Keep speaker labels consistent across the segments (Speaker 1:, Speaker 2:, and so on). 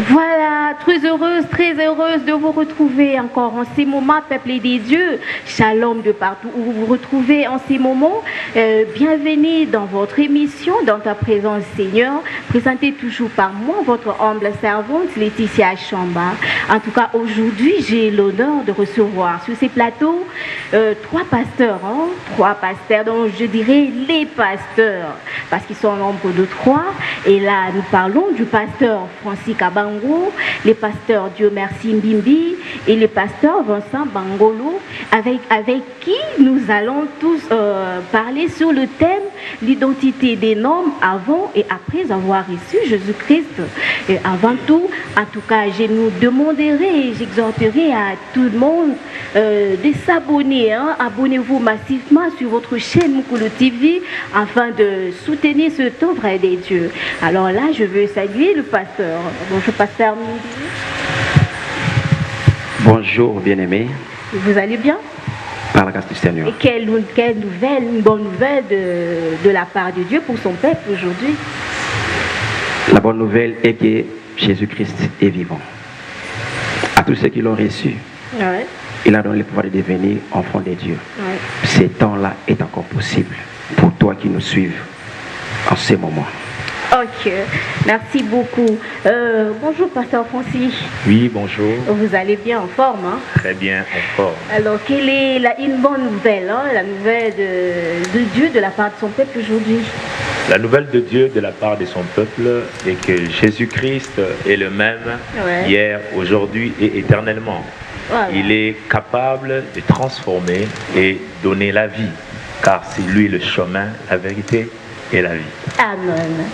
Speaker 1: Voilà, très heureuse de vous retrouver encore en ces moments, peuple des dieux, shalom de partout où vous vous retrouvez en ces moments. Bienvenue dans votre émission, dans ta présence Seigneur, présentée toujours par moi, votre humble servante Laetitia Chamba. En tout cas, aujourd'hui, j'ai l'honneur de recevoir sur ces plateaux trois pasteurs, donc je dirais les pasteurs, parce qu'ils sont au nombre de trois. Et là, nous parlons du pasteur Francis Kabango, le pasteur Dieu Merci Mbimbi et le pasteur Vincent Bangolo, avec qui nous allons tous parler sur le thème l'identité des hommes avant et après avoir reçu Jésus-Christ. Et avant tout, en tout cas, je nous demanderai et j'exhorterai à tout le monde de s'abonner. Abonnez-vous massivement sur votre chaîne Mukulu TV afin de soutenir ce œuvre des dieux. Alors là, je veux saluer le pasteur. Bonjour, pasteur.
Speaker 2: Bonjour, bien-aimés.
Speaker 1: Vous allez bien?
Speaker 2: Par la grâce du Seigneur.
Speaker 1: Et quelle nouvelle, une bonne nouvelle de la part de Dieu pour son peuple aujourd'hui?
Speaker 2: La bonne nouvelle est que Jésus-Christ est vivant. À tous ceux qui l'ont reçu,
Speaker 1: ouais.
Speaker 2: Il a donné le pouvoir de devenir enfant de Dieu.
Speaker 1: Ouais.
Speaker 2: Ce temps-là est encore possible pour toi qui nous suives en ce moment.
Speaker 1: Ok, merci beaucoup. Bonjour, pasteur Francis.
Speaker 3: Oui, bonjour.
Speaker 1: Vous allez bien, en forme, hein?
Speaker 3: Très bien, en forme.
Speaker 1: Alors, quelle est une bonne nouvelle, la nouvelle de Dieu de la part de son peuple aujourd'hui?
Speaker 3: La nouvelle de Dieu de la part de son peuple est que Jésus-Christ est le même hier, aujourd'hui et éternellement. Voilà. Il est capable de transformer et donner la vie, car c'est lui le chemin, la vérité et la vie.
Speaker 1: Amen.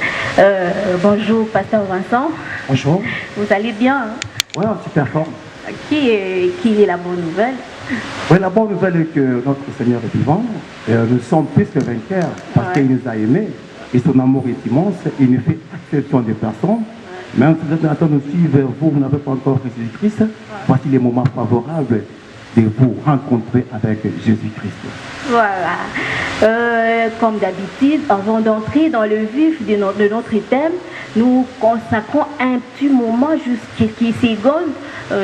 Speaker 1: Bonjour, pasteur Vincent.
Speaker 4: Bonjour.
Speaker 1: Vous allez bien, hein?
Speaker 4: Oui, en super forme.
Speaker 1: Qui est la bonne nouvelle?
Speaker 4: Oui, la bonne nouvelle est que notre Seigneur est vivant. Nous sommes plus que vainqueurs parce qu'il nous a aimés. Et son amour est immense. Il ne fait exception des personnes. Même si vous êtes en train de nous suivre, vous n'avez pas encore Jésus-Christ. Voici les moments favorables de vous rencontrer avec Jésus-Christ.
Speaker 1: Voilà. Comme d'habitude, avant d'entrer dans le vif de notre thème, nous consacrons un petit moment, juste quelques secondes,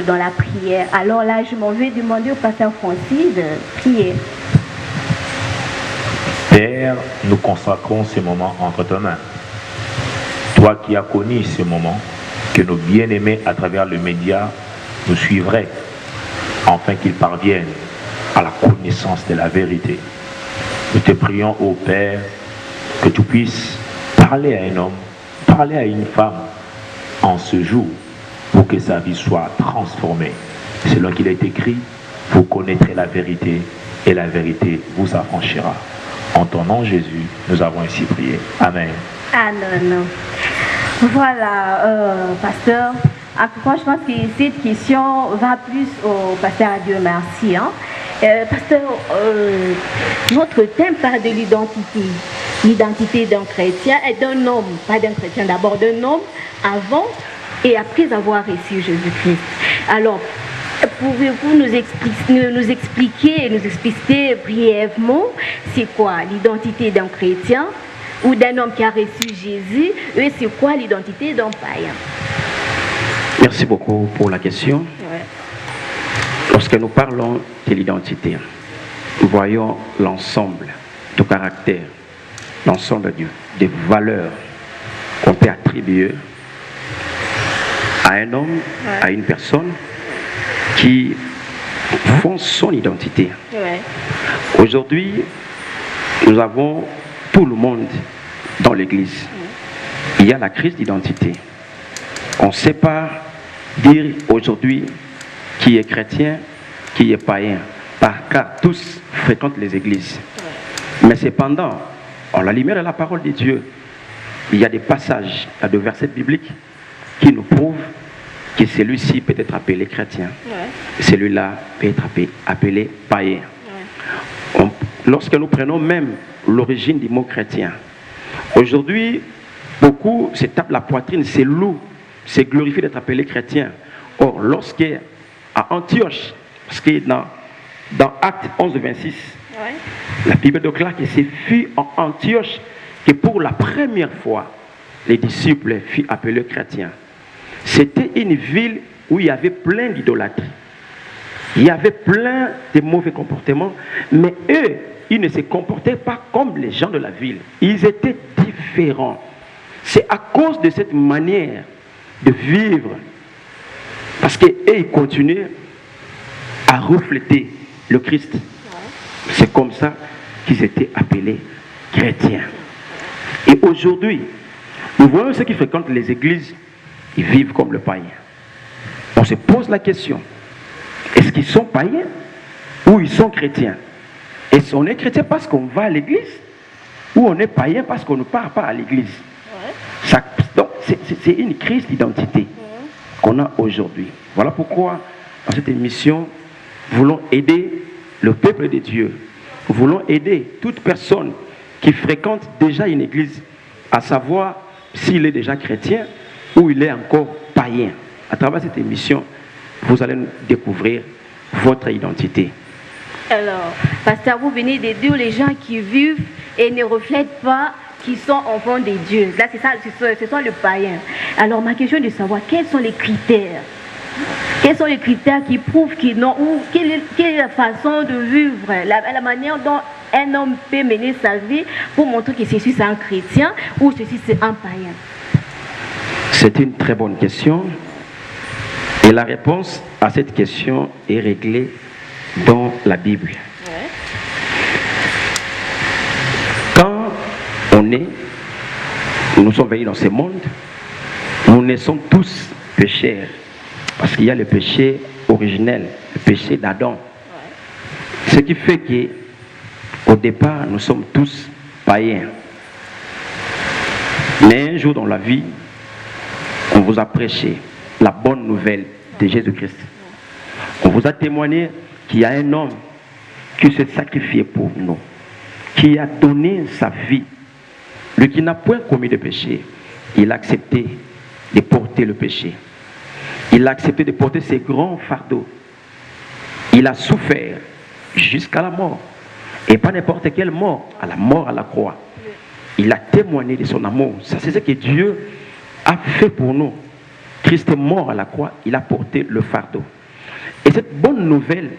Speaker 1: dans la prière. Alors là, je m'en vais demander au pasteur Francis de prier.
Speaker 3: Père, nous consacrons ce moment entre tes mains. Toi qui as connu ce moment, que nos bien-aimés à travers le média nous suivraient, afin qu'ils parviennent à la connaissance de la vérité. Nous te prions, ô Père, que tu puisses parler à un homme, parler à une femme en ce jour, pour que sa vie soit transformée. Selon qu'il est écrit, vous connaîtrez la vérité et la vérité vous affranchira. En ton nom, Jésus, nous avons ainsi prié. Amen.
Speaker 1: Amen. Voilà, pasteur. En tout cas, je pense que cette question va plus au pasteur Dieu Merci. Hein? Pasteur, notre thème parle de l'identité. L'identité d'un chrétien et d'un homme, pas d'un chrétien, d'abord d'un homme avant et après avoir reçu Jésus-Christ. Alors, pouvez-vous nous expliquer brièvement c'est quoi l'identité d'un chrétien ou d'un homme qui a reçu Jésus et c'est quoi l'identité d'un païen?
Speaker 2: Merci beaucoup pour la question.
Speaker 1: Ouais.
Speaker 2: Lorsque nous parlons de l'identité, nous voyons l'ensemble du caractère, l'ensemble des valeurs qu'on peut attribuer à un homme, à une personne qui font son identité.
Speaker 1: Ouais.
Speaker 2: Aujourd'hui, nous avons tout le monde dans l'église. Il y a la crise d'identité. On ne sait pas dire aujourd'hui qui est chrétien, qui est païen, car tous fréquentent les églises. Mais cependant, en la lumière de la parole de Dieu, il y a des passages, il y a des versets bibliques qui nous prouvent que celui-ci peut être appelé chrétien, celui-là peut être appelé païen. Lorsque nous prenons même l'origine du mot chrétien, aujourd'hui, beaucoup se tapent la poitrine, c'est lourd, c'est glorifié d'être appelé chrétien. Or, lorsqu'à Antioche, parce que dans Actes 11, 26, la Bible déclare que c'est fut en Antioche que pour la première fois, les disciples furent appelés chrétiens. C'était une ville où il y avait plein d'idolâtries. Il y avait plein de mauvais comportements, mais eux, ils ne se comportaient pas comme les gens de la ville. Ils étaient différents. C'est à cause de cette manière de vivre, parce qu'eux, ils continuaient à refléter le Christ. C'est comme ça qu'ils étaient appelés chrétiens. Et aujourd'hui, nous voyons ceux qui fréquentent les églises, ils vivent comme le païen. On se pose la question, est-ce qu'ils sont païens ou ils sont chrétiens? Est-ce qu'on est chrétien parce qu'on va à l'église ou on est païen parce qu'on ne part pas à l'église? Donc c'est une crise d'identité qu'on a aujourd'hui. Voilà pourquoi dans cette émission, nous voulons aider le peuple de Dieu. Nous voulons aider toute personne qui fréquente déjà une église à savoir s'il est déjà chrétien ou il est encore païen. À travers cette émission, vous allez découvrir votre identité.
Speaker 1: Alors, pasteur, vous venez de dire les gens qui vivent et ne reflètent pas qui sont enfants de Dieu. Là, c'est ça, ce sont les païens. Alors, ma question est de savoir quels sont les critères. Quels sont les critères qui prouvent qu'ils n'ont, ou quelle est la façon de vivre, la manière dont un homme peut mener sa vie pour montrer que ceci c'est un chrétien ou ceci c'est un païen?
Speaker 2: C'est une très bonne question. Et la réponse à cette question est réglée dans la Bible. Quand nous sommes venus dans ce monde, nous naissons tous pécheurs. Parce qu'il y a le péché originel, le péché d'Adam. Ce qui fait qu'au départ, nous sommes tous païens. Mais un jour dans la vie, on vous a prêché la bonne nouvelle de Jésus-Christ. On vous a témoigné qu'il y a un homme qui s'est sacrifié pour nous, qui a donné sa vie. Lui qui n'a point commis de péché, il a accepté de porter le péché. Il a accepté de porter ses grands fardeaux. Il a souffert jusqu'à la mort. Et pas n'importe quelle mort, à la mort à la croix. Il a témoigné de son amour. Ça, c'est ce que Dieu a fait pour nous. Christ est mort à la croix, il a porté le fardeau. Et cette bonne nouvelle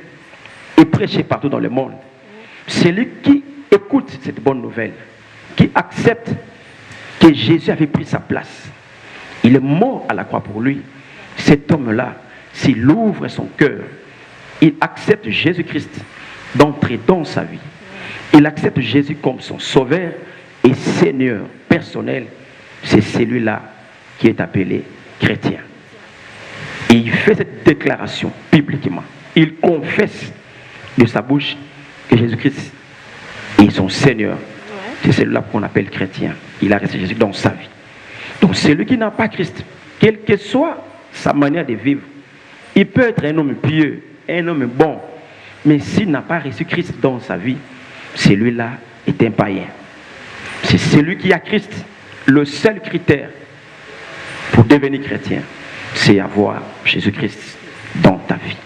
Speaker 2: est prêchée partout dans le monde. Celui qui écoute cette bonne nouvelle, qui accepte que Jésus avait pris sa place, il est mort à la croix pour lui. Cet homme-là, s'il ouvre son cœur, il accepte Jésus-Christ d'entrer dans sa vie. Il accepte Jésus comme son sauveur et Seigneur personnel. C'est celui-là qui est appelé chrétien. Et il fait cette déclaration publiquement. Il confesse de sa bouche que Jésus-Christ est son Seigneur. C'est celui-là qu'on appelle chrétien. Il a resté Jésus dans sa vie. Donc celui qui n'a pas Christ, quelle que soit sa manière de vivre, il peut être un homme pieux, un homme bon, mais s'il n'a pas reçu Christ dans sa vie, celui-là est un païen. C'est celui qui a Christ. Le seul critère pour devenir chrétien, c'est avoir Jésus-Christ dans ta vie.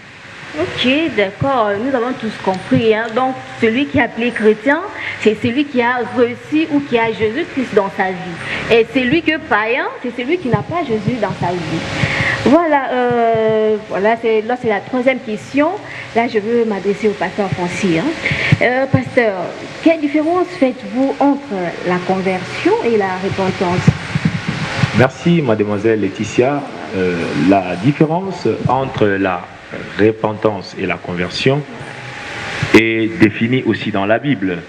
Speaker 1: Ok, d'accord, nous avons tous compris. Hein? Donc, celui qui est appelé chrétien, c'est celui qui a reçu ou qui a Jésus-Christ dans sa vie. Et celui qui est païen, c'est celui qui n'a pas Jésus dans sa vie. Voilà, c'est la troisième question. Là, je veux m'adresser au pasteur Francis. Hein? Pasteur, quelle différence faites-vous entre la conversion et la repentance?
Speaker 3: Merci, mademoiselle Laetitia. La différence entre la repentance et la conversion est définie aussi dans la Bible.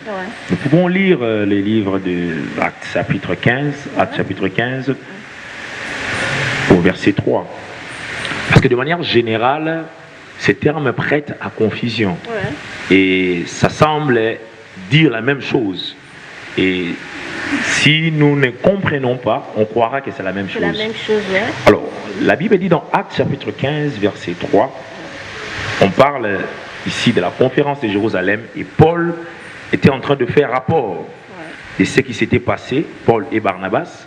Speaker 3: Nous pouvons lire les livres de Actes chapitre 15, Actes chapitre 15, au verset 3. Parce que de manière générale, ces termes prêtent à confusion. Et ça semble dire la même chose. Et si nous ne comprenons pas, on croira que c'est la même chose.
Speaker 1: C'est la même chose, ouais.
Speaker 3: Alors, la Bible dit dans Actes chapitre 15, verset 3, on parle ici de la conférence de Jérusalem et Paul était en train de faire rapport de ce qui s'était passé, Paul et Barnabas,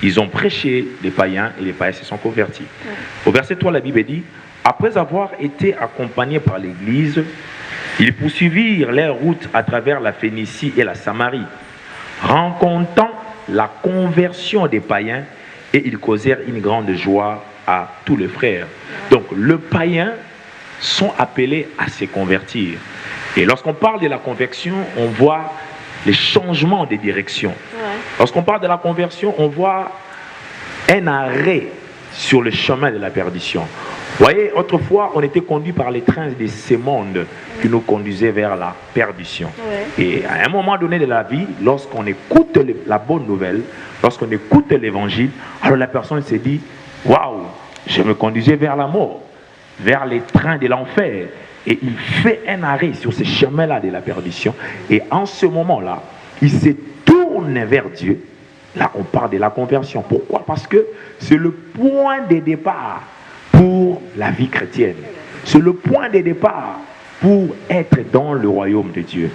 Speaker 3: Ils ont prêché les païens et les païens se sont convertis. Au verset 3, la Bible dit, après avoir été accompagnés par l'Église, ils poursuivirent leur route à travers la Phénicie et la Samarie, rencontrant la conversion des païens, et ils causèrent une grande joie à tous les frères. Donc, les païens sont appelés à se convertir. Et lorsqu'on parle de la conversion, on voit les changements de direction. Lorsqu'on parle de la conversion, on voit un arrêt sur le chemin de la perdition. Vous voyez, autrefois, on était conduit par les trains de ce monde qui nous conduisaient vers la perdition. Et à un moment donné de la vie, lorsqu'on écoute la bonne nouvelle, lorsqu'on écoute l'évangile, alors la personne se dit, waouh, je me conduisais vers la mort, vers les trains de l'enfer. Et il fait un arrêt sur ce chemin-là de la perdition. Et en ce moment-là, il se tourne vers Dieu. Là, on parle de la conversion. Pourquoi? Parce que c'est le point de départ pour la vie chrétienne. C'est le point de départ pour être dans le royaume de Dieu.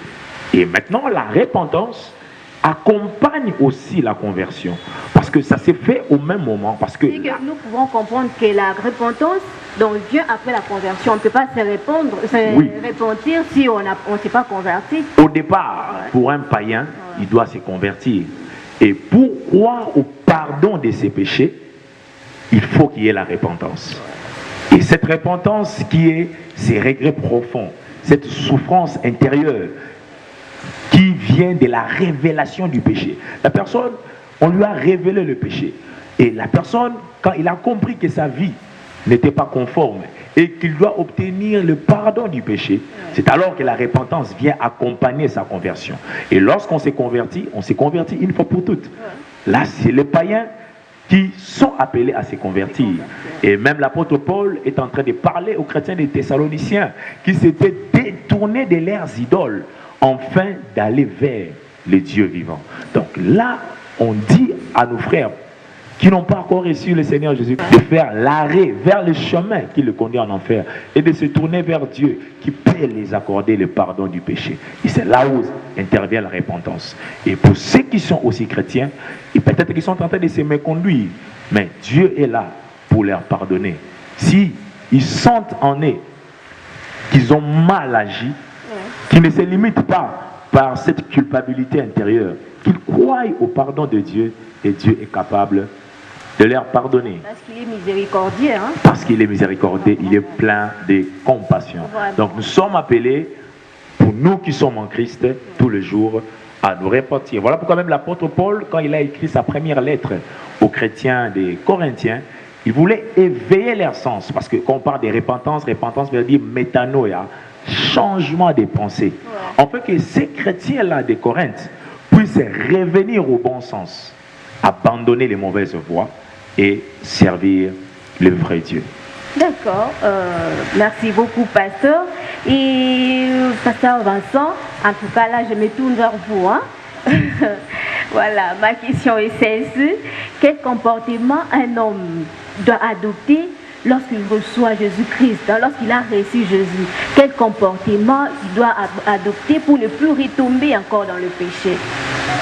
Speaker 3: Et maintenant, la repentance accompagne aussi la conversion. Parce que ça s'est fait au même moment. Parce que
Speaker 1: nous pouvons comprendre que la repentance donc vient après la conversion. On ne peut pas se repentir si on ne s'est pas converti.
Speaker 3: Au départ, pour un païen, il doit se convertir. Et pour croire au pardon de ses péchés, il faut qu'il y ait la repentance. Et cette repentance qui est ces regrets profonds, cette souffrance intérieure qui vient de la révélation du péché. La personne, on lui a révélé le péché. Et la personne, quand il a compris que sa vie n'était pas conforme et qu'il doit obtenir le pardon du péché, c'est alors que la repentance vient accompagner sa conversion. Et lorsqu'on s'est converti, on s'est converti une fois pour toutes. Là, c'est les païens qui sont appelés à se convertir. Et même l'apôtre Paul est en train de parler aux chrétiens des Thessaloniciens qui s'étaient détournés de leurs idoles afin d'aller vers les dieux vivants. Donc là, on dit à nos frères qui n'ont pas encore reçu le Seigneur Jésus de faire l'arrêt vers le chemin qui le conduit en enfer et de se tourner vers Dieu qui peut les accorder le pardon du péché. Et c'est là où intervient la repentance. Et pour ceux qui sont aussi chrétiens, et peut-être qu'ils sont en train de se méconduire, mais Dieu est là pour leur pardonner. Si ils sentent en eux qu'ils ont mal agi, qu'ils ne se limitent pas par cette culpabilité intérieure, qu'ils croient au pardon de Dieu, et Dieu est capable de leur pardonner.
Speaker 1: Parce qu'il est miséricordieux. Hein?
Speaker 3: Parce qu'il est miséricordieux, il est plein de compassion. Donc nous sommes appelés, pour nous qui sommes en Christ, tous les jours, à nous repentir. Voilà pourquoi même l'apôtre Paul, quand il a écrit sa première lettre aux chrétiens des Corinthiens, il voulait éveiller leur sens. Parce que quand on parle de repentance, repentance veut dire métanoïa, changement des pensées. En fait que ces chrétiens-là de Corinthe puissent revenir au bon sens, abandonner les mauvaises voies et servir le vrai Dieu.
Speaker 1: D'accord, merci beaucoup pasteur. Et pasteur Vincent, en tout cas là je me tourne vers vous. Hein? Voilà, ma question est celle-ci. Quel comportement un homme doit adopter lorsqu'il reçoit Jésus-Christ, lorsqu'il a reçu Jésus? Quel comportement il doit adopter pour ne plus retomber encore dans le péché?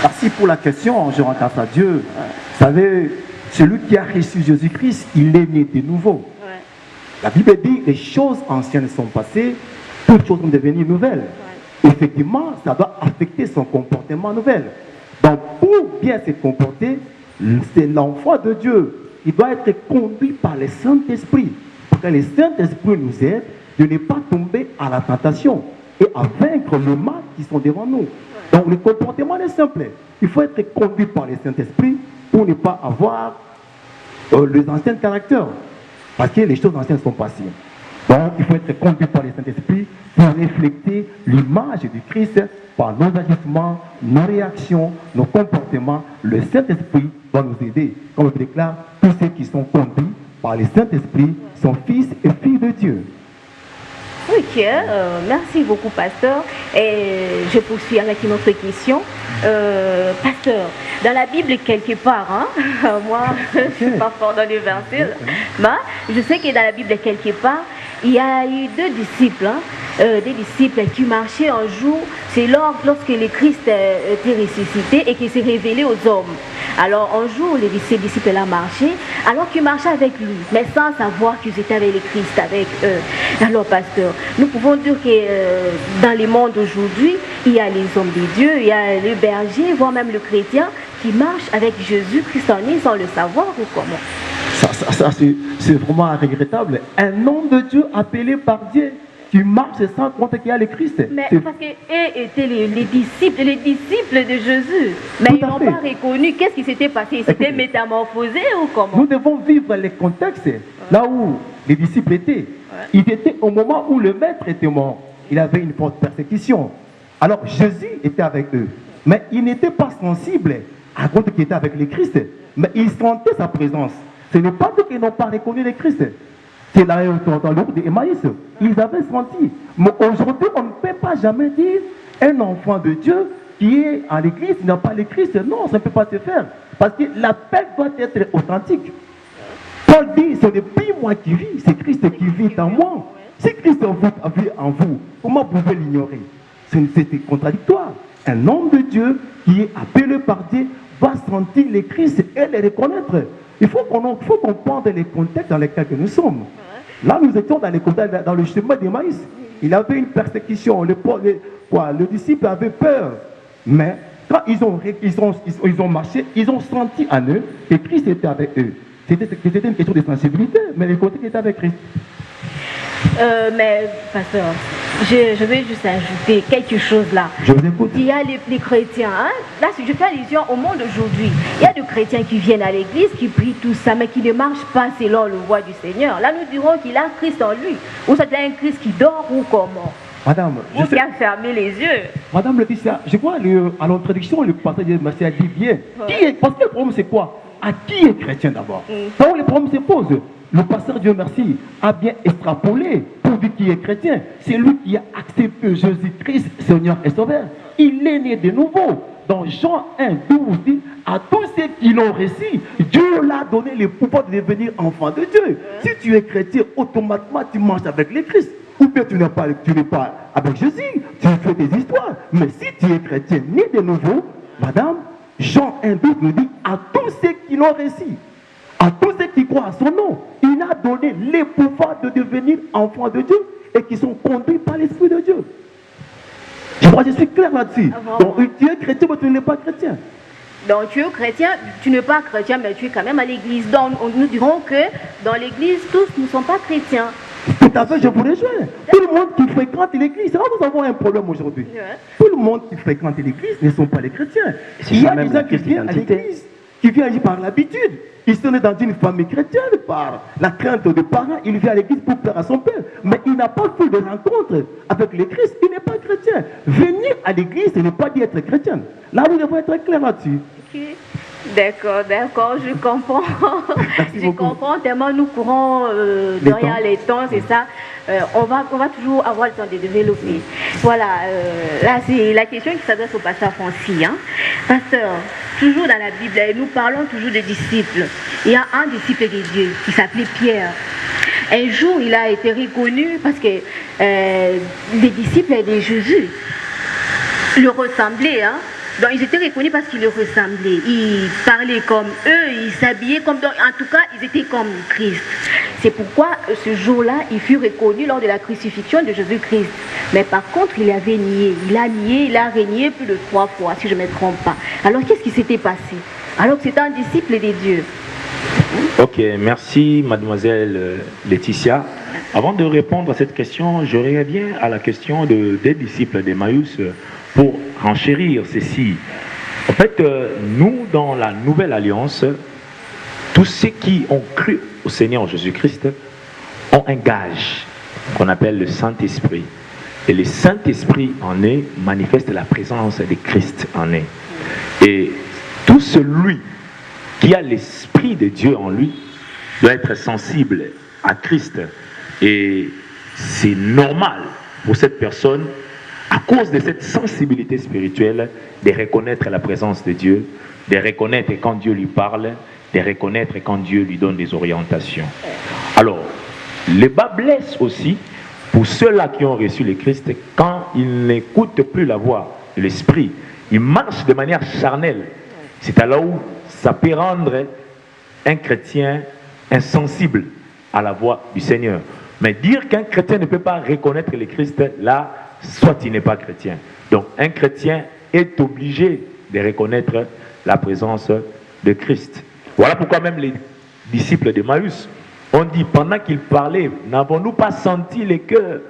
Speaker 4: Merci pour la question, je rends grâce à Dieu. Vous savez, celui qui a reçu Jésus-Christ, il est né de nouveau. La Bible dit, les choses anciennes sont passées, toutes choses sont devenues nouvelles. Effectivement, ça doit affecter son comportement nouvel. Donc, pour bien se comporter, c'est l'enfant de Dieu. Il doit être conduit par le Saint-Esprit. Pour que le Saint-Esprit nous aide de ne pas tomber à la tentation et à vaincre le mal qui sont devant nous. Donc, le comportement est simple. Il faut être conduit par le Saint-Esprit pour ne pas avoir les anciens caractères. Parce que les choses anciennes sont passées. Donc, il faut être conduit par le Saint-Esprit pour refléter l'image du Christ par nos agissements, nos réactions, nos comportements. Le Saint-Esprit doit nous aider. Comme je déclare, tous ceux qui sont conduits par le Saint-Esprit sont fils et filles de Dieu.
Speaker 1: Ok, merci beaucoup, pasteur. Et je poursuis avec une autre question. Pasteur, dans la Bible, quelque part, hein, moi, je ne suis pas fort dans les versets, mais je sais que dans la Bible, quelque part, il y a eu deux disciples des disciples qui marchaient un jour, c'est lorsque le Christ était ressuscité et qu'il s'est révélé aux hommes. Alors un jour, ces disciples-là marchaient, alors qu'ils marchaient avec lui, mais sans savoir qu'ils étaient avec le Christ, avec eux. Alors pasteur, nous pouvons dire que dans le monde d'aujourd'hui, il y a les hommes de Dieu, il y a le berger, voire même le chrétien, qui marche avec Jésus-Christ en lui sans le savoir ou comment?
Speaker 4: Ça c'est vraiment regrettable. Un homme de Dieu appelé par Dieu qui marche sans compter qu'il y a le Christ.
Speaker 1: Mais parce qu'eux étaient les disciples de Jésus. Mais
Speaker 4: Tout
Speaker 1: ils
Speaker 4: à
Speaker 1: n'ont
Speaker 4: fait.
Speaker 1: pas reconnu. Qu'est-ce qui s'était passé? Ils s'étaient métamorphosés ou comment?
Speaker 4: Nous devons vivre les contextes là où les disciples étaient. Ils étaient au moment où le maître était mort. Il avait une forte persécution. Alors Jésus était avec eux. Mais ils n'étaient pas sensibles à compte qu'il était avec le Christ. Mais ils sentaient sa présence. Ce n'est pas qu'ils n'ont pas reconnu le Christ. C'est là dans le groupe d'Emmaüs. Ils avaient senti. Mais aujourd'hui, on ne peut pas jamais dire un enfant de Dieu qui est à l'église, qui n'a pas le Christ. Non, ça ne peut pas se faire. Parce que l'appel doit être authentique. Paul dit, ce n'est plus moi qui vis, c'est Christ qui vit en moi. Si Christ vit en vous, comment vous pouvez l'ignorer? C'est contradictoire. Un homme de Dieu qui est appelé par Dieu va sentir le Christ et le reconnaître. Il faut comprendre les contextes dans lesquels nous sommes. Là, nous étions dans le chemin d'Emmaüs. Il avait une persécution. Le disciple avait peur. Mais quand ils ont marché, ils ont senti en eux que Christ était avec eux. C'était une question de sensibilité, mais le côté qui était avec Christ.
Speaker 1: Mais, pasteur, je vais juste ajouter quelque chose là.
Speaker 4: Je vous écoute.
Speaker 1: Il y a les chrétiens, hein? Là, si je fais allusion au monde aujourd'hui, il y a des chrétiens qui viennent à l'église, qui prient tout ça, mais qui ne marchent pas selon le voie du Seigneur. Là, nous dirons qu'il a Christ en lui. Ou c'est un Christ qui dort ou comment?
Speaker 4: Madame,
Speaker 1: Ou qui a fermé les yeux.
Speaker 4: Madame Laetitia, je crois à l'introduction, le pasteur de Marseille a dit bien. Parce que le problème, c'est quoi? À qui est chrétien d'abord? Là où le problème se pose, le pasteur Dieu merci a bien extrapolé pour dire qui est chrétien. C'est lui qui a accepté Jésus-Christ, Seigneur et Sauveur. Il est né de nouveau. Dans Jean 1, 12 dit, à tous ceux qui l'ont reçu, Dieu l'a donné le pouvoir de devenir enfant de Dieu. Si tu es chrétien, automatiquement tu marches avec le Christ. Ou bien tu n'es pas avec Jésus, tu fais des histoires. Mais si tu es chrétien, né de nouveau, madame, Jean 1, 12 nous dit, à tous ceux qui l'ont reçu, à tous ceux qui croient à son nom, il a donné le pouvoir de devenir enfants de Dieu et qui sont conduits par l'Esprit de Dieu. Je crois que je suis clair là-dessus. Donc tu es chrétien, mais tu n'es pas chrétien.
Speaker 1: Donc tu es chrétien, tu n'es pas chrétien, mais tu es quand même à l'église. Donc nous dirons que dans l'église, tous ne sont pas chrétiens.
Speaker 4: Tout à fait, je vous rejoins. Tout le monde qui fréquente l'église, c'est là que nous avons un problème aujourd'hui. Tout le monde qui fréquente l'église ne sont pas les chrétiens. Il y a des gens qui viennent à l'église, qui viennent par l'habitude. Ils sont nés dans une famille chrétienne, par la crainte des parents, il vient à l'église pour plaire à son père. Mais il n'a pas fait de rencontre avec le Christ, il n'est pas chrétien. Venir à l'église, ce n'est pas dire être chrétien. Là, nous devons être clairs là-dessus.
Speaker 1: Okay. D'accord, je comprends. Je comprends tellement nous courons derrière les temps, c'est ça. On va toujours avoir le temps de développer. Voilà, là c'est la question qui s'adresse au pasteur Francis. Hein. Pasteur, toujours dans la Bible, nous parlons toujours des disciples. Il y a un disciple de Dieu qui s'appelait Pierre. Un jour, il a été reconnu parce que les disciples de Jésus le ressemblaient. Hein. Donc ils étaient reconnus parce qu'ils le ressemblaient. Ils parlaient comme eux, ils s'habillaient comme... En tout cas, ils étaient comme Christ. C'est pourquoi ce jour-là, il fut reconnu lors de la crucifixion de Jésus-Christ. Mais par contre, il avait nié. Il a renié plus de 3 fois, si je ne me trompe pas. Alors qu'est-ce qui s'était passé? Alors que c'était un disciple de Dieu.
Speaker 3: Ok, merci mademoiselle Laetitia. Avant de répondre à cette question, je reviens à la question des disciples d'Emmaüs pour renchérir ceci. En fait, nous, dans la Nouvelle Alliance, tous ceux qui ont cru au Seigneur Jésus-Christ ont un gage qu'on appelle le Saint-Esprit. Et le Saint-Esprit en eux manifeste la présence de Christ en eux. Et tout celui qui a l'Esprit de Dieu en lui doit être sensible à Christ. Et c'est normal pour cette personne, à cause de cette sensibilité spirituelle, de reconnaître la présence de Dieu, de reconnaître quand Dieu lui parle, de reconnaître quand Dieu lui donne des orientations. Alors, le bas blesse aussi Pour ceux-là qui ont reçu le Christ, quand ils n'écoutent plus la voix de l'Esprit, ils marchent de manière charnelle. C'est alors où ça peut rendre un chrétien insensible à la voix du Seigneur. Mais dire qu'un chrétien ne peut pas reconnaître le Christ, là, soit il n'est pas chrétien. Donc un chrétien est obligé de reconnaître la présence de Christ. Voilà pourquoi même les disciples d'Emmaüs ont dit, pendant qu'ils parlaient, n'avons-nous pas senti les cœurs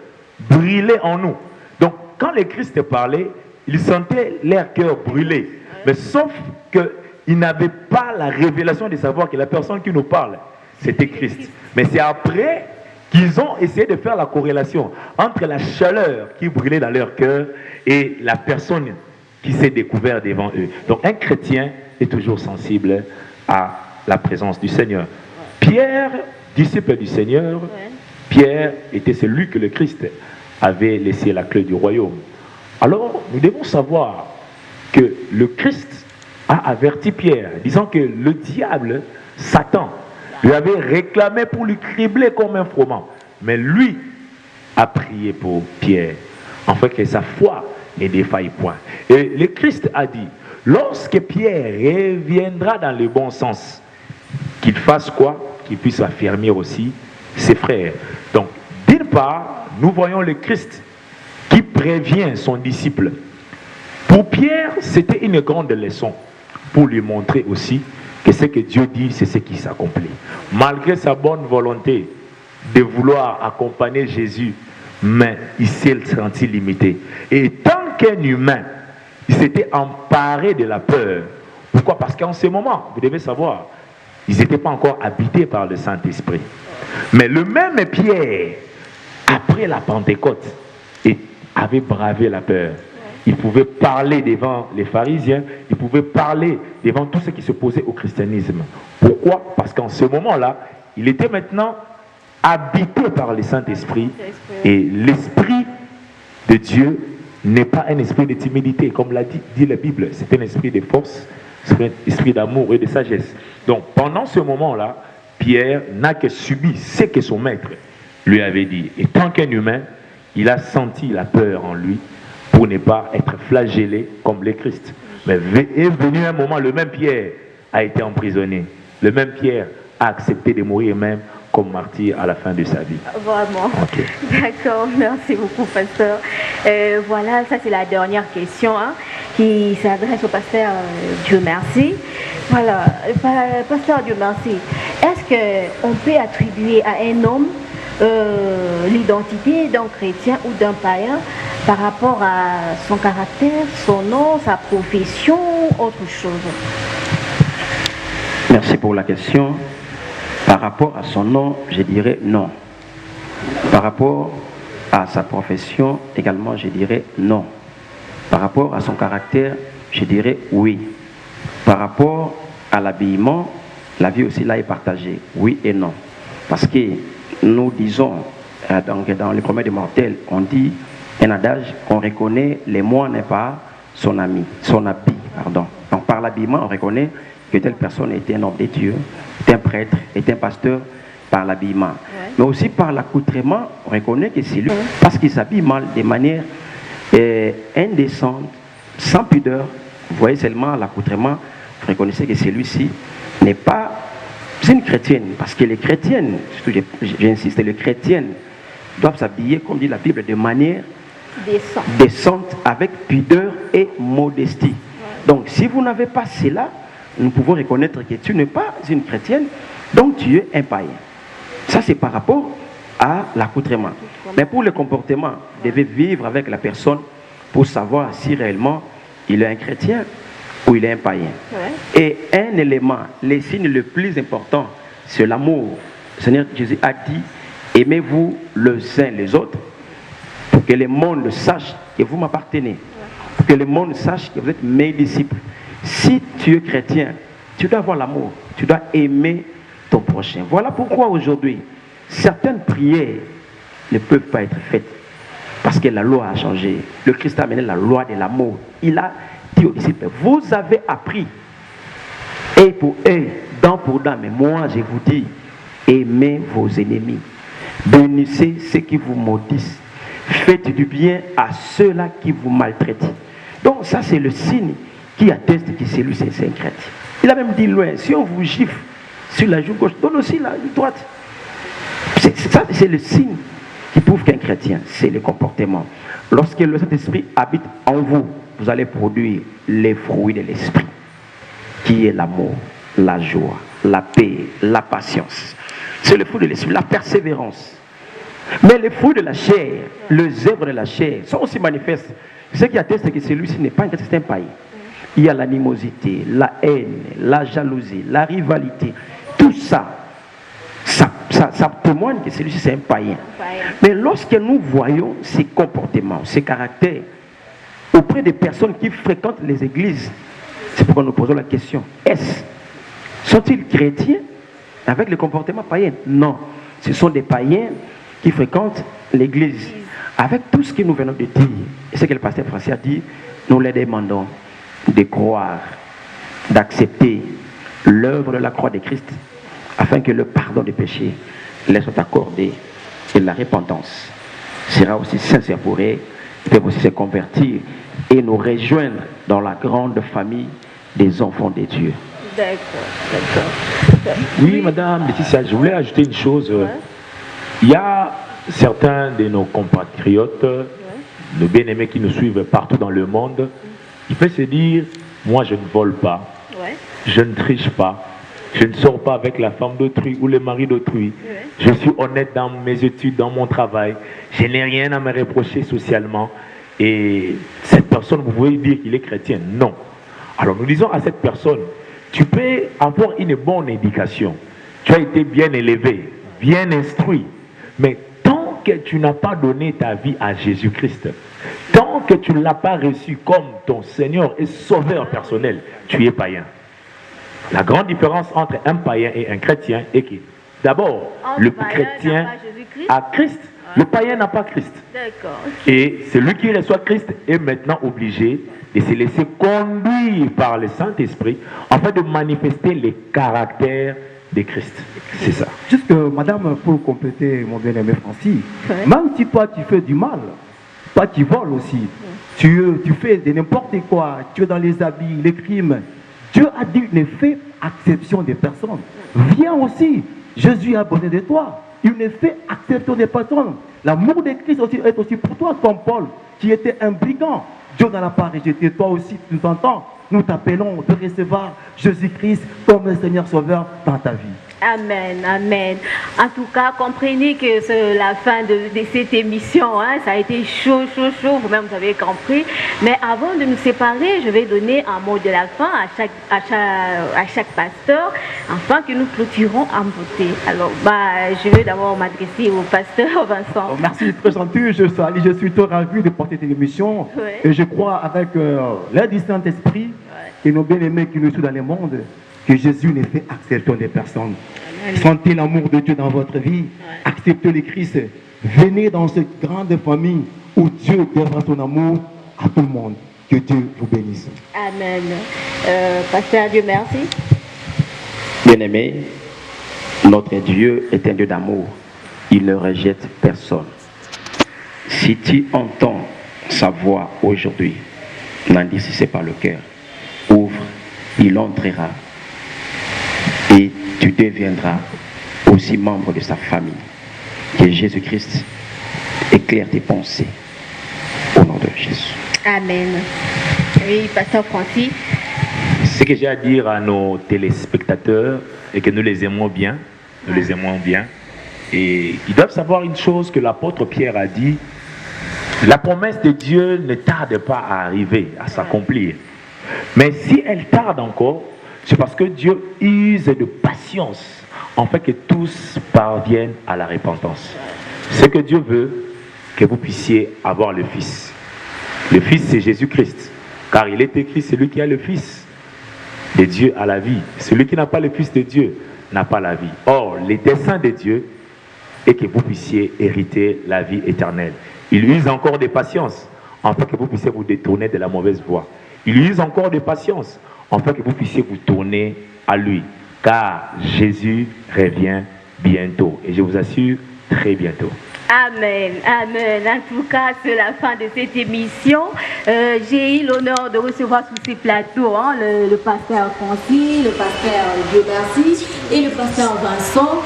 Speaker 3: brûler en nous? Donc quand le Christ parlait, ils sentaient leur cœur brûler. Mais sauf qu'ils n'avaient pas la révélation de savoir que la personne qui nous parle, c'était Christ. Mais c'est après qu'ils ont essayé de faire la corrélation entre la chaleur qui brûlait dans leur cœur et la personne qui s'est découverte devant eux. Donc un chrétien est toujours sensible à la présence du Seigneur. Pierre, disciple du Seigneur, Pierre était celui que le Christ avait laissé la clé du royaume. Alors nous devons savoir que le Christ a averti Pierre, disant que le diable, Satan, lui avait réclamé pour lui cribler comme un froment. Mais lui a prié pour Pierre, afin que sa foi ne défaille point. Et le Christ a dit, lorsque Pierre reviendra dans le bon sens, qu'il fasse quoi? Qu'il puisse affermir aussi ses frères. Donc, d'une part, nous voyons le Christ qui prévient son disciple. Pour Pierre, c'était une grande leçon pour lui montrer aussi que ce que Dieu dit, c'est ce qui s'accomplit. Malgré sa bonne volonté de vouloir accompagner Jésus, mais il s'est senti limité. Et tant qu'un humain, il s'était emparé de la peur. Pourquoi? Parce qu'en ce moment, vous devez savoir, ils n'étaient pas encore habités par le Saint-Esprit. Mais le même Pierre, après la Pentecôte, avait bravé la peur. Il pouvait parler devant les pharisiens, il pouvait parler devant tous ceux qui se posaient au christianisme. Pourquoi? Parce qu'en ce moment-là, il était maintenant habité par le Saint-Esprit. Et l'Esprit de Dieu n'est pas un esprit de timidité, comme l'a dit la Bible. C'est un esprit de force, c'est un esprit d'amour et de sagesse. Donc, pendant ce moment-là, Pierre n'a que subi ce que son maître lui avait dit. Et tant qu'un humain, il a senti la peur en lui pour ne pas être flagellé comme le Christ. Mais est venu un moment, le même Pierre a été emprisonné. Le même Pierre a accepté de mourir même comme martyr à la fin de sa vie.
Speaker 1: Vraiment.
Speaker 3: Okay.
Speaker 1: D'accord, merci beaucoup, pasteur. Voilà, ça c'est la dernière question qui s'adresse au pasteur Dieu merci. Voilà, pasteur Dieu merci. Est-ce qu'on peut attribuer à un homme l'identité d'un chrétien ou d'un païen par rapport à son caractère, son nom, sa profession, autre chose?
Speaker 2: Merci pour la question. Par rapport à son nom, je dirais non. Par rapport à sa profession, également, je dirais non. Par rapport à son caractère, je dirais oui. Par rapport à l'habillement, la vie aussi là est partagée, oui et non. Parce que nous disons, dans les promesses de mortels, on dit un adage, on reconnaît les moines par son habit. Donc par l'habillement, on reconnaît que telle personne est un homme de Dieu, est un prêtre, est un pasteur par l'habillement. Ouais. Mais aussi par l'accoutrement, on reconnaît que c'est lui, parce qu'il s'habille mal de manière indécente, sans pudeur. Vous voyez seulement l'accoutrement, vous reconnaissez que celui-ci n'est pas une chrétienne, parce que les chrétiennes, surtout j'insiste, les chrétiennes doivent s'habiller, comme dit la Bible, de manière décente, avec pudeur et modestie. Ouais. Donc si vous n'avez pas cela, nous pouvons reconnaître que tu n'es pas une chrétienne, donc tu es un païen. Ça, c'est par rapport à l'accoutrement. Mais pour le comportement, vous devez vivre avec la personne pour savoir si réellement il est un chrétien ou il est un païen. Ouais. Et un élément, le signe le plus important, c'est l'amour. Le Seigneur Jésus a dit, aimez-vous les uns les autres, pour que le monde sache que vous m'appartenez, pour que le monde sache que vous êtes mes disciples. Si tu es chrétien, tu dois avoir l'amour, tu dois aimer ton prochain. Voilà pourquoi aujourd'hui, certaines prières ne peuvent pas être faites. Parce que la loi a changé. Le Christ a amené la loi de l'amour. Il a dit aux disciples, vous avez appris, et pour eux, dent pour dent, mais moi je vous dis, aimez vos ennemis. bénissez ceux qui vous maudissent, faites du bien à ceux-là qui vous maltraitent. Donc ça c'est le signe qui atteste que celui c'est un chrétien. Il a même dit loin, si on vous gifle sur la joue gauche, donne aussi la joue droite. C'est le signe qui prouve qu'un chrétien, c'est le comportement. Lorsque le Saint-Esprit habite en vous, vous allez produire les fruits de l'Esprit, qui est l'amour, la joie, la paix, la patience. C'est le fruit de l'Esprit, la persévérance. Mais les fruits de la chair, les œuvres de la chair, sont aussi manifestes. Ce qui atteste que celui-ci n'est pas un chrétien, c'est un païen. Il y a l'animosité, la haine, la jalousie, la rivalité. Tout ça, ça témoigne que celui-ci c'est un païen. Mais lorsque nous voyons ces comportements, ces caractères auprès des personnes qui fréquentent les églises, c'est pourquoi nous posons la question, sont-ils chrétiens avec les comportements païens? Non, ce sont des païens qui fréquentent l'église. Avec tout ce que nous venons de dire, et ce que le pasteur Francis a dit, nous les demandons de croire, d'accepter l'œuvre de la croix de Christ, afin que le pardon des péchés leur soit accordé et la repentance sera aussi sincère pour eux. Ils peuvent aussi se convertir et nous rejoindre dans la grande famille des enfants de Dieu.
Speaker 1: D'accord.
Speaker 3: Oui, madame Laetitia, je voulais ajouter une chose. Il y a certains de nos compatriotes, nos bien-aimés qui nous suivent partout dans le monde, ils peuvent se dire, moi je ne vole pas, je ne triche pas, je ne sors pas avec la femme d'autrui ou le mari d'autrui, je suis honnête dans mes études, dans mon travail, je n'ai rien à me reprocher socialement. Et cette personne, vous pouvez dire qu'il est chrétien? Non. Alors nous disons à cette personne, tu peux avoir une bonne éducation, tu as été bien élevé, bien instruit, mais tant que tu n'as pas donné ta vie à Jésus-Christ, tant que tu ne l'as pas reçu comme ton Seigneur et Sauveur personnel, tu es païen. La grande différence entre un païen et un chrétien est que d'abord, le chrétien a Christ, le païen n'a pas Christ.
Speaker 1: D'accord.
Speaker 3: Et celui qui reçoit Christ est maintenant obligé de se laisser conduire par le Saint-Esprit afin de manifester les caractères de Christ. C'est ça.
Speaker 4: Juste, madame, pour compléter mon bien-aimé Francis, même si toi tu fais du mal, toi tu voles aussi, tu fais de n'importe quoi, tu es dans les habits, les crimes, Dieu a dit ne fait exception des personnes. Viens aussi, Jésus a besoin de toi. Il ne fait exception des personnes. L'amour de Christ aussi est aussi pour toi, comme Paul, qui était un brigand. Dieu n'en a pas rejeté. Toi aussi, tu nous entends. Nous t'appelons de recevoir Jésus-Christ comme le Seigneur Sauveur dans ta vie.
Speaker 1: Amen, amen. En tout cas, comprenez que c'est la fin de cette émission. Hein. Ça a été chaud, vous-même vous avez compris. Mais avant de nous séparer, je vais donner un mot de la fin à chaque pasteur, afin que nous clôturons en beauté. Alors, je vais d'abord m'adresser au pasteur Vincent.
Speaker 4: Oh, merci, très gentil. Je suis très ravi de porter cette émission. Et je crois avec l'aide du Saint-Esprit et nos bien-aimés qui nous suivent dans le monde, que Jésus ne fait exception des personnes. Sentez l'amour de Dieu dans votre vie. Acceptez le Christ. Venez dans cette grande famille où Dieu déverse son amour à tout le monde. Que Dieu vous bénisse.
Speaker 1: Amen. Pasteur, Dieu merci.
Speaker 2: Bien-aimé, notre Dieu est un Dieu d'amour. Il ne rejette personne. Si tu entends sa voix aujourd'hui, n'en dis pas le cœur. Ouvre, il entrera. Et tu deviendras aussi membre de sa famille. Que Jésus-Christ éclaire tes pensées. Au nom de Jésus.
Speaker 1: Amen. Oui, pasteur Francis.
Speaker 3: Ce que j'ai à dire à nos téléspectateurs est que nous les aimons bien. Nous les aimons bien. Et ils doivent savoir une chose que l'apôtre Pierre a dit. La promesse de Dieu ne tarde pas à arriver, à s'accomplir. Mais si elle tarde encore, c'est parce que Dieu use de patience en fait que tous parviennent à la repentance. Ce que Dieu veut, que vous puissiez avoir le Fils. Le Fils, c'est Jésus-Christ. Car il est écrit, celui qui a le Fils de Dieu a la vie. Celui qui n'a pas le Fils de Dieu n'a pas la vie. Or, le dessein de Dieu est que vous puissiez hériter la vie éternelle. Il use encore de patience afin que vous puissiez vous détourner de la mauvaise voie. Il use encore de patience afin que vous puissiez vous tourner à lui. Car Jésus revient bientôt. Et je vous assure très bientôt.
Speaker 1: Amen, amen. En tout cas, c'est la fin de cette émission. J'ai eu l'honneur de recevoir sur ces plateaux le pasteur Francis, le pasteur Dieu merci et le pasteur Vincent,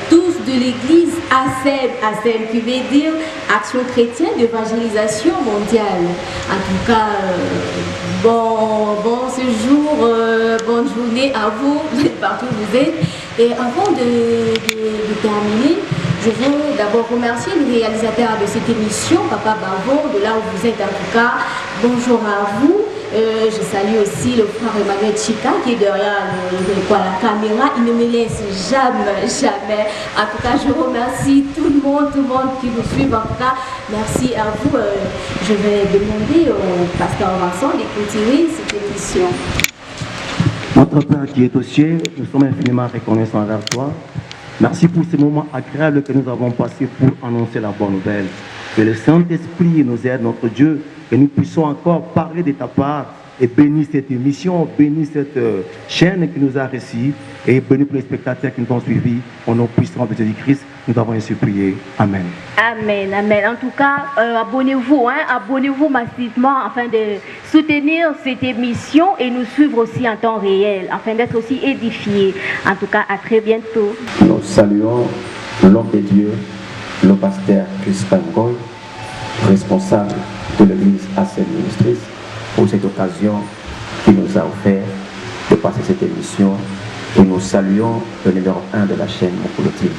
Speaker 1: tous de l'église ASEM qui veut dire Action chrétienne d'évangélisation mondiale. En tout cas, bon séjour, bonne journée à vous, partout où vous êtes. Et avant de terminer, je veux d'abord remercier le réalisateur de cette émission, Papa Bavon, de là où vous êtes en tout cas. Bonjour à vous. Je salue aussi le frère Emmanuel Chika qui est derrière la caméra. Il ne me laisse jamais. En tout cas, je remercie tout le monde qui nous suit. En tout cas, merci à vous. Je vais demander au pasteur Vincent d'écouter cette émission.
Speaker 4: Notre Père qui est aux cieux, nous sommes infiniment reconnaissants envers toi. Merci pour ces moments agréables que nous avons passés pour annoncer la bonne nouvelle. Que le Saint-Esprit nous aide, notre Dieu, que nous puissions encore parler de ta part et bénir cette émission, bénir cette chaîne qui nous a reçus et bénir pour les spectateurs qui nous ont suivis. Au nom puissant de Jésus-Christ, nous avons ainsi prié. Amen.
Speaker 1: Amen, amen. En tout cas, abonnez-vous massivement afin de soutenir cette émission et nous suivre aussi en temps réel, afin d'être aussi édifiés. En tout cas, à très bientôt.
Speaker 5: Nous saluons l'homme de Dieu, le pasteur Crispin Goy, responsable de l'église ASEM Ministries, pour cette occasion qui nous a offert de passer cette émission. Et nous saluons le numéro 1 de la chaîne Mokolo TV.